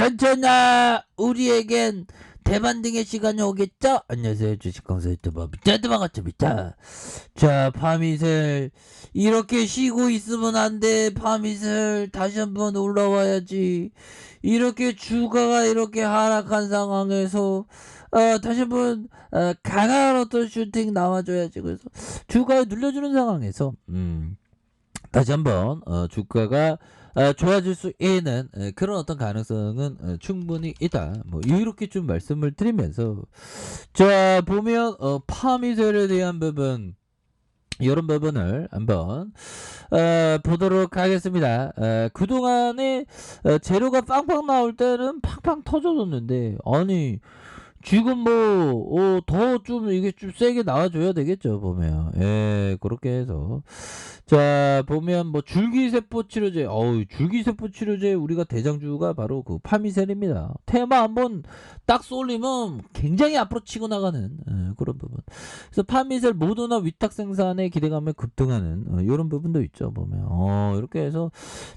전천아, 우리에겐 대반등의 시간이 오겠죠? 안녕하세요, 주식강사 유튜버 미짜드 반갑습니다. 자, 파미셀 이렇게 쉬고 있으면 안돼. 파미셀 다시 한번 올라와야지. 이렇게 주가가 이렇게 하락한 상황에서 다시 한번 강한 어떤 슈팅 나와줘야지. 그래서 주가에 눌려주는 상황에서 다시 한번 주가가 좋아질 수 있는 그런 어떤 가능성은 충분히 있다. 뭐 이렇게 좀 말씀을 드리면서, 자, 보면 파미셀에 대한 부분, 이런 부분을 한번 보도록 하겠습니다. 그동안에 재료가 빵빵 나올 때는 팡팡 터져줬는데, 아니 지금 뭐 더 좀 이게 좀 세게 나와줘야 되겠죠. 보면 그렇게 해서, 자, 보면 뭐 줄기세포 치료제, 줄기세포 치료제 우리가 대장주가 바로 그 파미셀입니다. 테마 한번 딱 쏠리면 굉장히 앞으로 치고 나가는 그런 부분. 그래서 파미셀 모더나 위탁 생산에 기대감에 급등하는 이런 부분도 있죠. 보면 이렇게 해서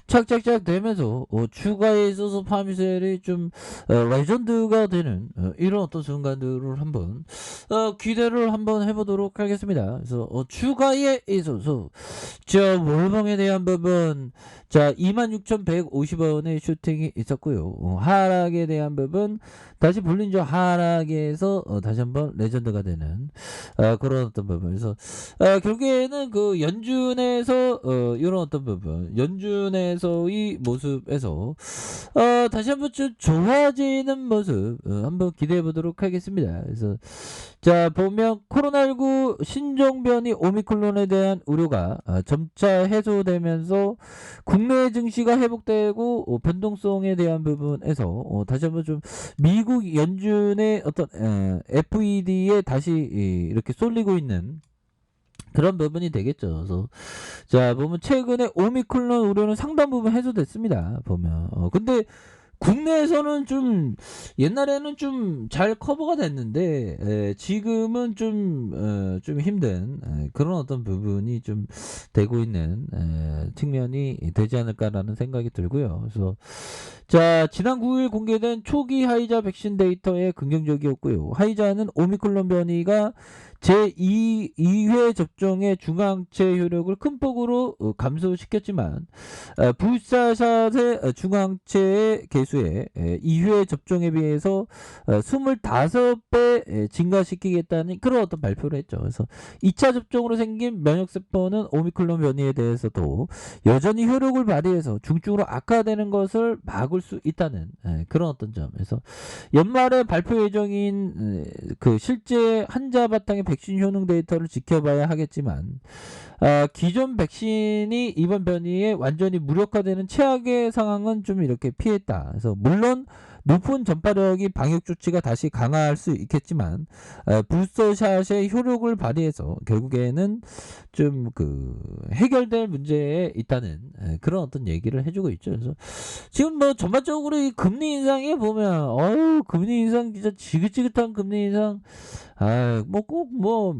착착착 되면서 추가에 있어서 파미셀이 좀 레전드가 되는 이런 어떤 순간들을 한번 기대를 한번 해보도록 하겠습니다. 그래서 추가에 있어서 저 월봉에 대한 부분, 자, 26,150원의 슈팅이 있었고요. 하락에 대한 부분, 다시 볼린저 하락에서 다시 한번 레전드가 되는 그런 어떤 부분에서 결국에는 그 연준에서 이런 어떤 부분, 연준에서의 모습에서 다시 한번 좀 좋아지는 모습 한번 기대해 보도록 하겠습니다. 그래서, 자, 보면 코로나19 신종변이 오미크론에 대한 우려가 점차 해소되면서 국내 증시가 회복되고 변동성에 대한 부분에서 다시 한번 좀 미국 연준의 어떤 FED에 다시 이렇게 쏠리고 있는 그런 부분이 되겠죠. 그래서, 자, 보면 최근에 오미크론 우려는 상당 부분 해소됐습니다. 보면 근데 국내에서는 좀 옛날에는 좀 잘 커버가 됐는데 지금은 좀 힘든 그런 어떤 부분이 좀 되고 있는 측면이 되지 않을까라는 생각이 들고요. 그래서, 자, 지난 9일 공개된 초기 화이자 백신 데이터에 긍정적이었고요. 화이자는 오미크론 변이가 제2회 접종의 중앙체 효력을 큰 폭으로 감소시켰지만 부스터샷의 중앙체의 개수에 2회 접종에 비해서 25배 증가시키겠다는 그런 어떤 발표를 했죠. 그래서 2차 접종으로 생긴 면역세포는 오미크론 변이에 대해서도 여전히 효력을 발휘해서 중증으로 악화되는 것을 막을 수 있다는 그런 어떤 점에서 연말에 발표 예정인 그 실제 환자 바탕의 백신 효능 데이터를 지켜봐야 하겠지만 기존 백신이 이번 변이에 완전히 무력화되는 최악의 상황은 좀 이렇게 피했다. 그래서 물론 높은 전파력이 방역 조치가 다시 강화할 수 있겠지만 부스터샷의 효력을 발휘해서 결국에는 좀 그 해결될 문제에 있다는 그런 어떤 얘기를 해주고 있죠. 그래서 지금 뭐 전반적으로 이 금리 인상에 보면 금리 인상 진짜 지긋지긋한 금리 인상, 뭐 꼭 뭐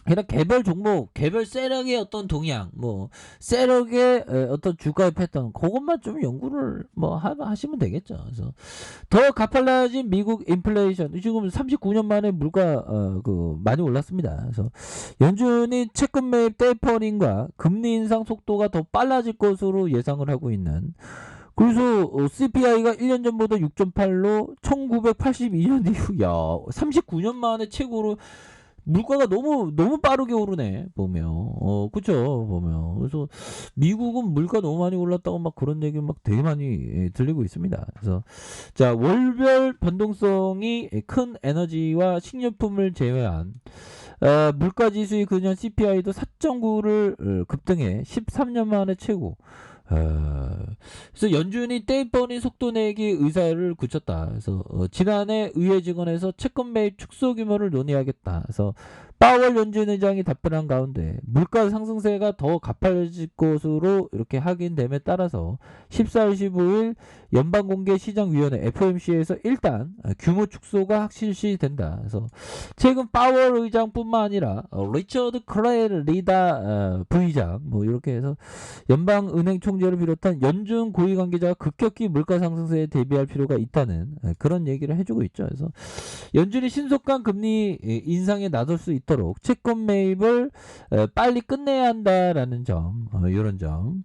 그냥 개별 종목, 개별 세력의 어떤 동향, 뭐 세력의 어떤 주가의 패턴, 그것만 좀 연구를 뭐 하시면 되겠죠. 그래서 더 가팔라진 미국 인플레이션, 지금 39년 만에 물가 그 많이 올랐습니다. 그래서 연준이 채권 매입 테이퍼링과 금리 인상 속도가 더 빨라질 것으로 예상을 하고 있는. 그래서 CPI가 1년 전보다 6.8로 1982년 이후, 야, 39년 만에 최고로 물가가 너무 빠르게 오르네. 보면 그쵸. 보면 그래서 미국은 물가 너무 많이 올랐다고 막 그런 얘기 막 되게 많이 들리고 있습니다. 그래서, 자, 월별 변동성이 큰 에너지와 식료품을 제외한 물가 지수의 그년 CPI도 4.9를 급등해 13년 만에 최고. 그래서 연준이 떼입버린 속도 내기 의사를 굳혔다. 그래서 지난해 의회 증언에서 채권 매입 축소 규모를 논의하겠다. 그래서 파월 연준 의장이 답변한 가운데 물가 상승세가 더 가파려질 것으로 이렇게 확인됨에 따라서 14일 15일 연방공개시장위원회 FOMC에서 일단 규모 축소가 확실시된다. 그래서 최근 파월 의장뿐만 아니라 리처드 클레리다 부의장 뭐 이렇게 해서 연방은행 총재를 비롯한 연준 고위 관계자가 급격히 물가 상승세에 대비할 필요가 있다는 그런 얘기를 해주고 있죠. 그래서 연준이 신속한 금리 인상에 나설 수 있도록 채권 매입을 빨리 끝내야 한다라는 점, 이런 점.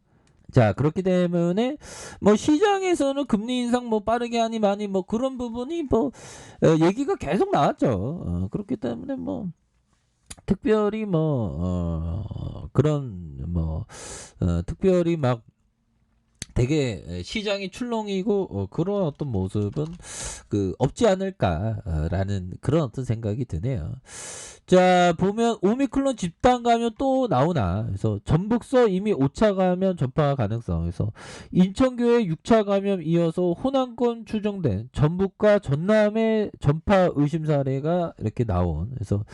자, 그렇기 때문에 뭐 시장에서는 금리 인상 뭐 빠르게 하니 많이 뭐 그런 부분이 뭐 얘기가 계속 나왔죠. 그렇기 때문에 뭐 특별히 뭐 그런 뭐 특별히 막 되게 시장이 출렁이고 그런 어떤 모습은 없지 않을까라는 그런 어떤 생각이 드네요. 자, 보면 오미클론 집단 감염 또 나오나. 그래서 전북서 이미 5차 감염 전파 가능성. 그래서 인천교회 6차 감염 이어서 호남권 추정된 전북과 전남의 전파 의심 사례가 이렇게 나온. 그래서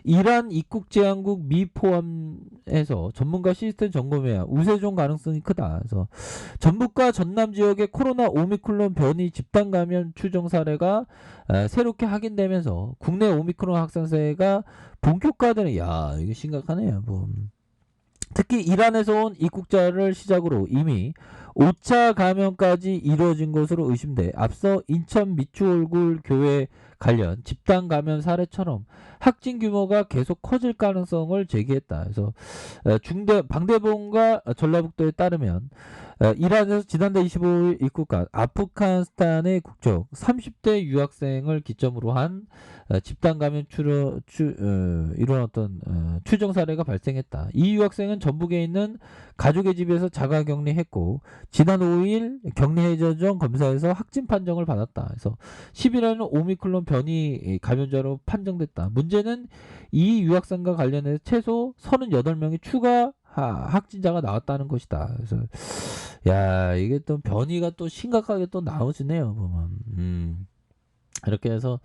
이란 입국 제한국 미 포함해서 전문가 시스템 점검해야 우세종 가능성이 크다. 그래서 전북과 전남 지역의 코로나 오미클론 변이 집단 감염 추정 사례가 새롭게 확인되면서 국내 오미크론 확산세가 본격화되는, 야, 이게 심각하네요. 뭐. 특히 이란에서 온 입국자를 시작으로 이미 5차 감염까지 이루어진 것으로 의심돼 앞서 인천 미추홀굴 교회 관련 집단 감염 사례처럼 확진 규모가 계속 커질 가능성을 제기했다. 그래서 방대본과 전라북도에 따르면 이란에서 지난달 25일 입국한 아프가니스탄의 국적 30대 유학생을 기점으로 한 집단 감염 이런 어떤 추정 사례가 발생했다. 이 유학생은 전북에 있는 가족의 집에서 자가 격리했고 지난 5일 격리 해제 전 검사에서 확진 판정을 받았다. 그래서 10일에는 오미클론 변이 감염자로 판정됐다. 문제는 이 유학생과 관련해서 최소 38명이 추가 확진자가 나왔다는 것이다. 그래서 야, 이게 또 변이가 또 심각하게 또 나오시네요, 보면. 이렇게 해서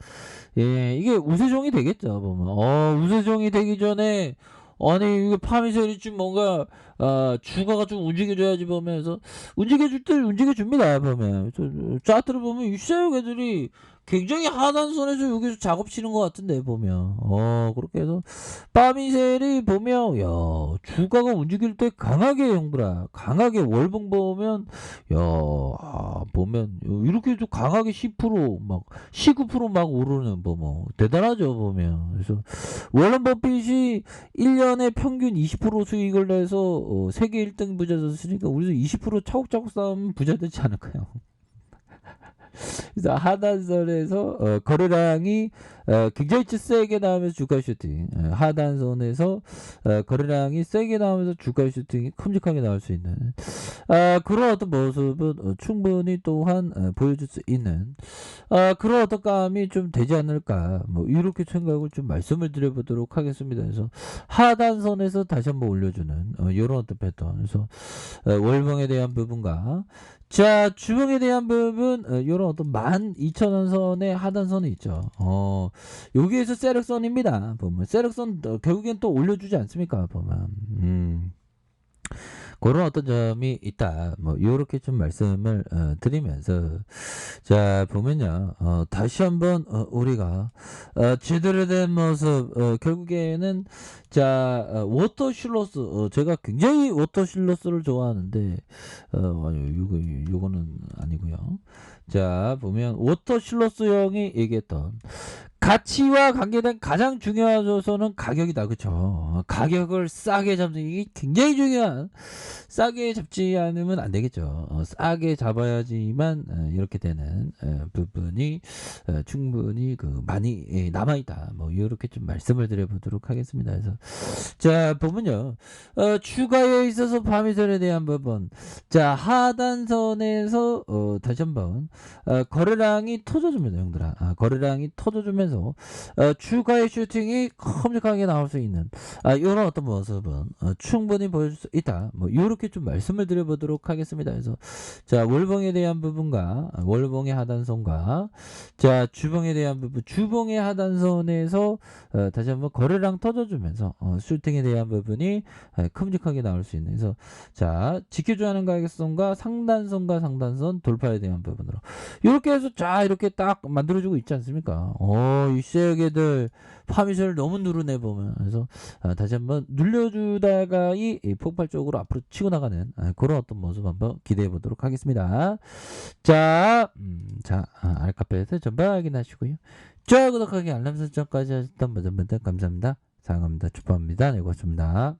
예, 이게 우세종이 되겠죠, 보면. 우세종이 되기 전에 아니 이게 파미셀이 좀 뭔가 주가가 좀 움직여줘야지 보면서 움직여줄 때 움직여줍니다. 보면 차트를 보면 이 시장 애들이 굉장히 하단선에서 여기서 작업 치는 것 같은데 보면 그렇게 해서 파미셀이 보면 야 주가가 움직일 때 강하게 형들아 강하게 월봉 보면 보면 이렇게 좀 강하게 10%막 19%막 오르는 뭐 대단하죠 보면. 그래서 워런 버핏이 1년에 평균 20% 수익을 내서 세계 1등 부자 됐으니까 우리도 20% 차곡차곡 쌓으면 부자 되지 않을까요? 그래서 하단선에서 거래량이 굉장히 세게 나오면서 주가 슈팅, 하단선에서 거래량이 세게 나오면서 주가 슈팅이 큼직하게 나올 수 있는 그런 어떤 모습은 충분히 또한 보여줄 수 있는 그런 어떤 감이 좀 되지 않을까 뭐 이렇게 생각을 좀 말씀을 드려보도록 하겠습니다. 그래서 하단선에서 다시 한번 올려주는 이런 어떤 패턴. 그래서 월봉에 대한 부분과 자, 주봉에 대한 부분, 요런 어떤 12,000원 선의 하단선이 있죠. 여기에서 세력선입니다. 보면. 세력선, 결국엔 또 올려주지 않습니까? 보면. 그런 어떤 점이 있다. 뭐, 요렇게 좀 말씀을, 드리면서. 자, 보면요. 다시 한번, 우리가, 제대로 된 모습, 결국에는, 자, 워터실로스, 제가 굉장히 워터실로스를 좋아하는데, 아니, 요거는 아니고요. 자, 보면, 워터실로스형이 얘기했던, 가치와 관계된 가장 중요한 요소는 가격이다. 그쵸? 가격을 싸게 잡는 이게 굉장히 중요한 싸게 잡지 않으면 안 되겠죠. 싸게 잡아야지만 이렇게 되는 부분이 충분히 많이 남아있다. 뭐 이렇게 좀 말씀을 드려보도록 하겠습니다. 그래서 자 보면요. 추가에 있어서 파미선에 대한 부분 자 하단선에서 다시 한번 거래량이 터져줍니다. 형들아. 거래량이 터져주면서 해서 추가의 슈팅이 큼직하게 나올 수 있는 이런 어떤 모습은 충분히 보여줄 수 있다. 뭐 이렇게 좀 말씀을 드려보도록 하겠습니다. 그래서 자 월봉에 대한 부분과 월봉의 하단선과 자 주봉에 대한 부분, 주봉의 하단선에서 다시 한번 거래량 터져주면서 슈팅에 대한 부분이 큼직하게 나올 수 있는. 그래서 자 지켜줘야 하는 가격선과 상단선과 상단선 돌파에 대한 부분으로 이렇게 해서 자 이렇게 딱 만들어주고 있지 않습니까? 이 쉐어게들 파미셀 너무 누르네 보면. 그래서 다시 한번 눌려주다가 이 폭발적으로 앞으로 치고 나가는 그런 어떤 모습 한번 기대해 보도록 하겠습니다. 자, 알카페에서 전방 확인하시고요. 좋아요, 구독하기, 알람 설정까지 하셨던 모든 분들 감사합니다. 사랑합니다. 축복합니다. 네, 고맙습니다.